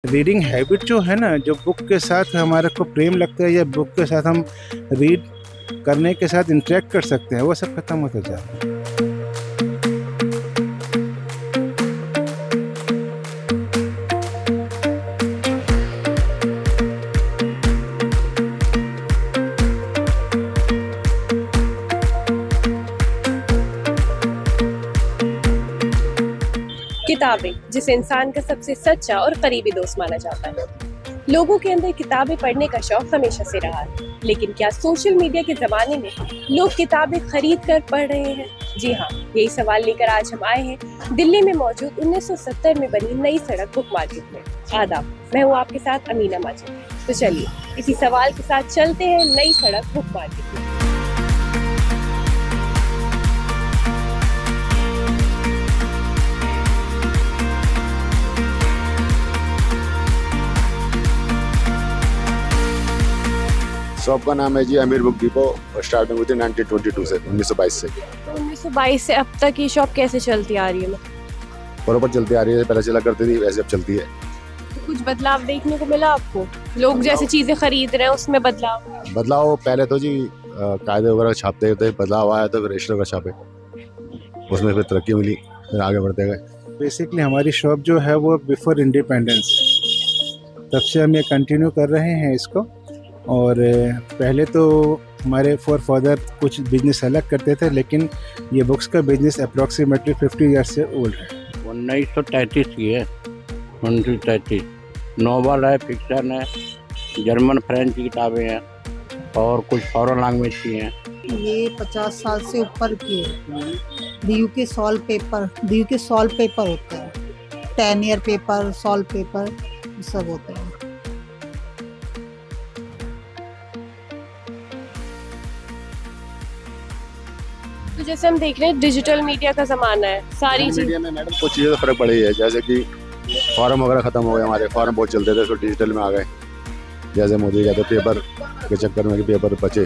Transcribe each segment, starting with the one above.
Reading habit जो है ना, जो बुक के साथ हमारे को प्रेम लगता है या बुक के साथ हम रीड करने के साथ इंटरेक्ट कर सकते हैं, वो सब खत्म होता जा रहा है। किताबें जिसे इंसान का सबसे सच्चा और करीबी दोस्त माना जाता है। लोगों के अंदर किताबें पढ़ने का शौक हमेशा से रहा है, लेकिन क्या सोशल मीडिया के जमाने में लोग किताबें खरीद कर पढ़ रहे हैं? जी हाँ, यही सवाल लेकर आज हम आए हैं दिल्ली में मौजूद 1970 में बनी नई सड़क बुक मार्केट में। आदाब, मैं हूँ आपके साथ अमीना माजिद। तो चलिए इसी सवाल के साथ चलते हैं नई सड़क बुक मार्केट में। शॉप का नाम है जी अमीर बुक डिपो और स्टार्टिंग हुई थी 1922 से 1922 से। तो 1922 से अब तक ये शॉप कैसे चलती आ रही है? बराबर चलती आ रही है, पहले चला करती थी वैसे अब चलती है। तो कुछ बदलाव देखने को मिला आपको? लोग जैसे चीजें खरीद रहे हैं उसमें बदलाव पहले तो जी कायदे वगैरह छापते थे, बदलाव आया तो फिर रजिस्टर का छापे, उसमें फिर तरक्की मिली, फिर आगे बढ़ते गए। बेसिकली हमारी शॉप जो है वो बिफोर इंडिपेंडेंस तब से हम ये कंटिन्यू कर रहे हैं इसको। और पहले तो हमारे फादर कुछ बिजनेस अलग करते थे, लेकिन ये बुक्स का बिजनेस अप्रॉक्सीमेटली 50 ईयर्स से ओल्ड है। 1933 की है, 1933। नॉवल है, फिक्शन है, जर्मन फ्रेंच की किताबें हैं और कुछ फॉरेन लैंग्वेज की हैं। ये 50 साल से ऊपर की है। डीयू के सॉल्व पेपर होते हैं, 10 ईयर पेपर, सॉल्व पेपर सब होते हैं। तो जैसे हम देख रहे हैं डिजिटल मीडिया का जमाना है, सारी मीडिया में मैडम कुछ चीज़ें तो फर्क पड़ी है, जैसे कि फॉर्म वगैरह खत्म हो गए, हमारे फॉर्म बहुत चलते थे तो डिजिटल में आ गए। जैसे मोदी कहते पेपर के चक्कर में कि पेपर बचे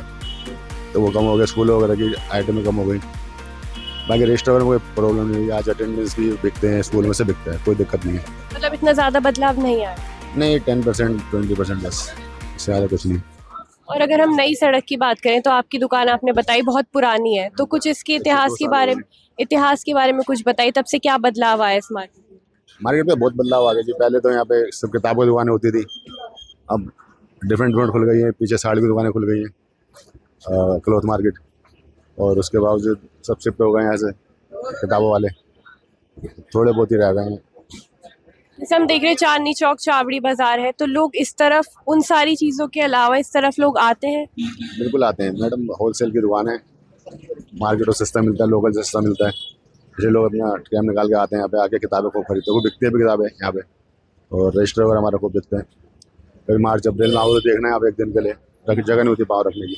तो वो कम हो गया, स्कूल वगैरह की आइटमें कम हो गई। बाकी रजिस्टर में कोई प्रॉब्लम नहीं है, आज अटेंडेंस भी बिकते हैं, स्कूल में से बिकता है, कोई दिक्कत नहीं है। मतलब इतना ज़्यादा बदलाव नहीं आया? नहीं, 10% 20% बस, इससे ज़्यादा कुछ नहीं। और अगर हम नई सड़क की बात करें तो आपकी दुकान आपने बताई बहुत पुरानी है, तो कुछ इसके इतिहास के बारे में कुछ बताइए, तब से क्या बदलाव आया इस मार्केट में? बहुत बदलाव आ गया जी। पहले तो यहाँ पे सिर्फ किताबों की दुकानें होती थी, अब डिफरेंट खुल गई हैं, पीछे साड़ी की दुकानें खुल गई हैं, क्लॉथ मार्केट, और उसके बावजूद सब शिफ्ट हो गए यहाँ से किताबों वाले, थोड़े बहुत ही रह गए हैं। जैसे हम देख रहे हैं चांदनी चौक चावड़ी बाजार है, तो लोग इस तरफ उन सारी चीज़ों के अलावा इस तरफ लोग आते हैं? बिल्कुल आते हैं मैडम, होलसेल की दुकान है, मार्केट में सस्ता मिलता है, लोकल सस्ता मिलता है, इसलिए लोग अपना टाइम निकाल के आते हैं यहाँ पे, आके किताबें खूब खरीदते हैं, वो बिकती है भी किताबें यहाँ पे, और रजिस्टर वगैरह हमारा खूब बिकते हैं। कभी मार्च अप्रैल में आओ तो देखना है आप, एक दिन के लिए जगह नहीं होती पावर रखने की,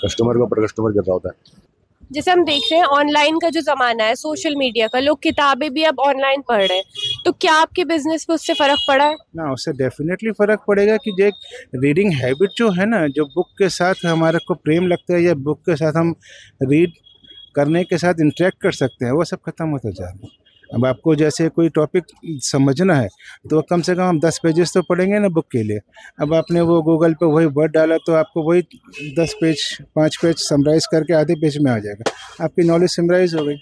कस्टमर के ऊपर कस्टमर गिर रहा होता है। जैसे हम देख रहे हैं ऑनलाइन का जो ज़माना है, सोशल मीडिया का, लोग किताबें भी अब ऑनलाइन पढ़ रहे हैं, तो क्या आपके बिजनेस पे उससे फ़र्क पड़ा है? ना, उससे डेफिनेटली फ़र्क पड़ेगा कि जो एक रीडिंग हैबिट जो है ना, जो बुक के साथ हमारे को प्रेम लगता है या बुक के साथ हम रीड करने के साथ इंटरेक्ट कर सकते हैं, वो सब खत्म होता जा रहा है। अब आपको जैसे कोई टॉपिक समझना है तो कम से कम हम 10 पेजेस तो पढ़ेंगे ना बुक के लिए। अब आपने वो गूगल पे वही वर्ड डाला तो आपको वही 10 पेज 5 पेज समराइज़ करके आधे पेज में आ जाएगा, आपकी नॉलेज समराइज़ हो गई।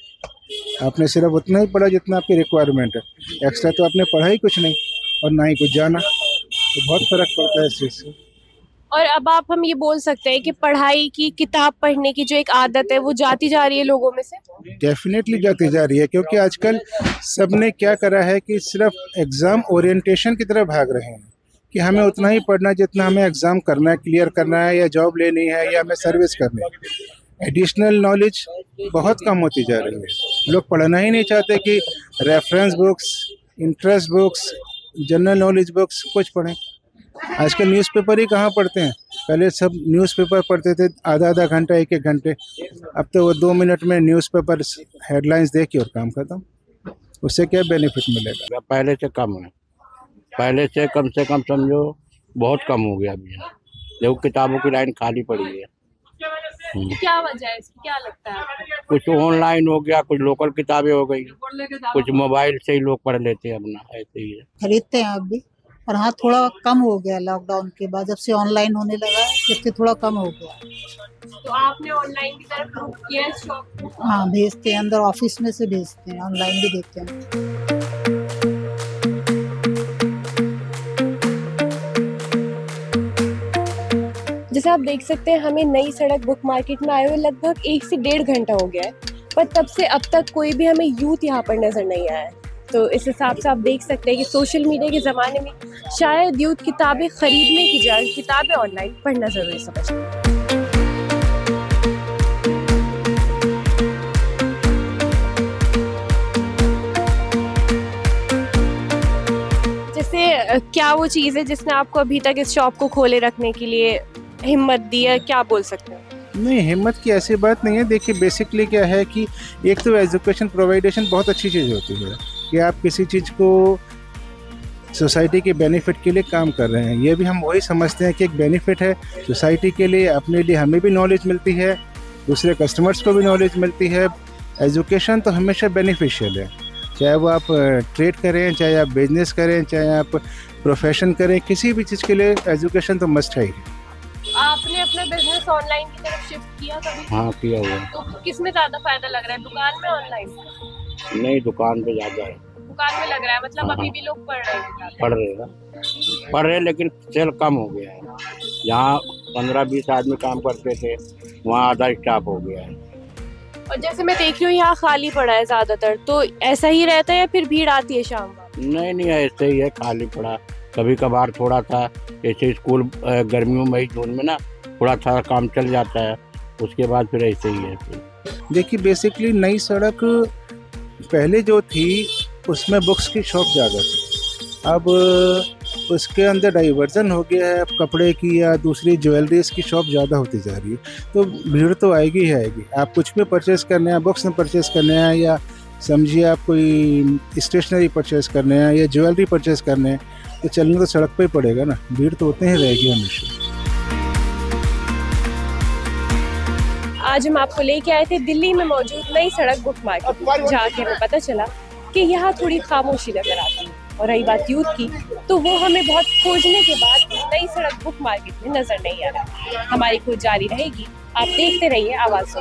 आपने सिर्फ उतना ही पढ़ा जितना आपकी रिक्वायरमेंट है, एक्स्ट्रा तो आपने पढ़ा ही कुछ नहीं और ना ही कुछ जाना, तो बहुत फ़र्क पड़ता है इस चीज़ से। और अब हम ये बोल सकते हैं कि पढ़ाई की, किताब पढ़ने की जो एक आदत है वो जाती जा रही है लोगों में से? डेफिनेटली जाती जा रही है, क्योंकि आजकल सबने क्या करा है कि सिर्फ एग्ज़ाम ओरिएंटेशन की तरफ भाग रहे हैं कि हमें उतना ही पढ़ना है जितना हमें एग्ज़ाम करना है, क्लियर करना है, या जॉब लेनी है, या हमें सर्विस करनी है। एडिशनल नॉलेज बहुत कम होती जा रही है, लोग पढ़ना ही नहीं चाहते कि reference books, interest books, general knowledge books कुछ पढ़ें। आजकल न्यूज़पेपर ही कहाँ पढ़ते हैं, पहले सब न्यूज़पेपर पढ़ते थे आधा घंटा, एक घंटे, अब तो वो 2 मिनट में न्यूज़पेपर हेडलाइंस देख के और काम खत्म। उससे क्या बेनिफिट मिलेगा? पहले से कम है, पहले से कम समझो बहुत कम हो गया अभी, देखो किताबों की लाइन खाली पड़ी है। क्या वजह है इसकी, क्या लगता है? कुछ ऑनलाइन हो गया, कुछ लोकल किताबें हो गई, कुछ मोबाइल से ही लोग पढ़ लेते हैं अपना, ऐसे ही है। खरीदते हैं आप भी? और हाँ थोड़ा कम हो गया लॉकडाउन के बाद, जब से ऑनलाइन होने लगा है जब से थोड़ा कम हो गया। तो आपने ऑनलाइन की तरफ रुख किया है शॉप? हाँ भेजते हैं, अंदर ऑफिस में से भेजते हैं, ऑनलाइन भी देते हैं। जैसे आप देख सकते हैं हमें नई सड़क बुक मार्केट में आए हुए लगभग 1 से 1.5 घंटा हो गया है, पर तब से अब तक कोई भी हमें यूथ यहाँ पर नजर नहीं आया है। तो इस हिसाब से आप देख सकते हैं कि सोशल मीडिया के ज़माने में शायद यूथ किताबें खरीदने की जगह किताबें ऑनलाइन पढ़ना ज़रूरी समझते हैं। जैसे क्या वो चीज़ है जिसने आपको अभी तक इस शॉप को खोले रखने के लिए हिम्मत दी है, क्या बोल सकते हैं? नहीं, हिम्मत की ऐसी बात नहीं है। देखिए बेसिकली क्या है कि एक तो एजुकेशन प्रोवाइडेशन बहुत अच्छी चीज़ होती है कि आप किसी चीज़ को सोसाइटी के बेनिफिट के लिए काम कर रहे हैं। ये भी हम वही समझते हैं कि एक बेनिफिट है सोसाइटी के लिए, अपने लिए हमें भी नॉलेज मिलती है, दूसरे कस्टमर्स को भी नॉलेज मिलती है। एजुकेशन तो हमेशा बेनिफिशियल है, चाहे वो आप ट्रेड करें, चाहे आप बिजनेस करें, चाहे आप प्रोफेशन करें, किसी भी चीज़ के लिए एजुकेशन तो मस्ट है ही। आपने अपना बिजनेस ऑनलाइन की तरफ शिफ्ट किया कभी? हाँ किया हुआ। तो किस में ज्यादा फायदा लग रहा है, दुकान में ऑनलाइन? नहीं, दुकान पे ज़्यादा है। दुकान में लग रहा है, मतलब हाँ। अभी भी लोग पढ़ रहे हैं? पढ़ रहे लेकिन सेल कम हो गया है। जहाँ 15-20 आदमी काम करते थे वहाँ आधा स्टाफ हो गया है। और जैसे मैं देख रही हूँ यहाँ खाली पड़ा है ज्यादातर, तो ऐसा ही रहता है या फिर भीड़ आती है शाम को? नहीं, ऐसे ही है, खाली पड़ा। कभी कभार थोड़ा सा ऐसे स्कूल गर्मियों मई जून में ना थोड़ा सा काम चल जाता है, उसके बाद फिर ऐसे ही है। देखिए बेसिकली नई सड़क पहले जो थी उसमें बुक्स की शॉप ज़्यादा थी, अब उसके अंदर डाइवर्जन हो गया है, अब कपड़े की या दूसरी ज्वेलरीज की शॉप ज़्यादा होती जा रही है। तो भीड़ तो आएगी ही आएगी। आप कुछ भी परचेज़ करने हैं, बुक्स में परचेज़ करने हैं, या समझिए आप कोई स्टेशनरी परचेज़ करने हैं या ज्वेलरी परचेज़ करने हैं, तो चलना तो सड़क पे ही पड़ेगा ना, भीड़ तो उतनी ही रहेगी हमेशा। आज हम आपको लेके आए थे दिल्ली में मौजूद नई सड़क बुक मार्केट, जहाँ के हमें पता चला कि यहाँ थोड़ी खामोशी नजर आती है। और रही बात यूथ की, तो वो हमें बहुत खोजने के बाद नई सड़क बुक मार्केट में नजर नहीं आ रहा। हमारी खोज जारी रहेगी, आप देखते रहिए आवाज़।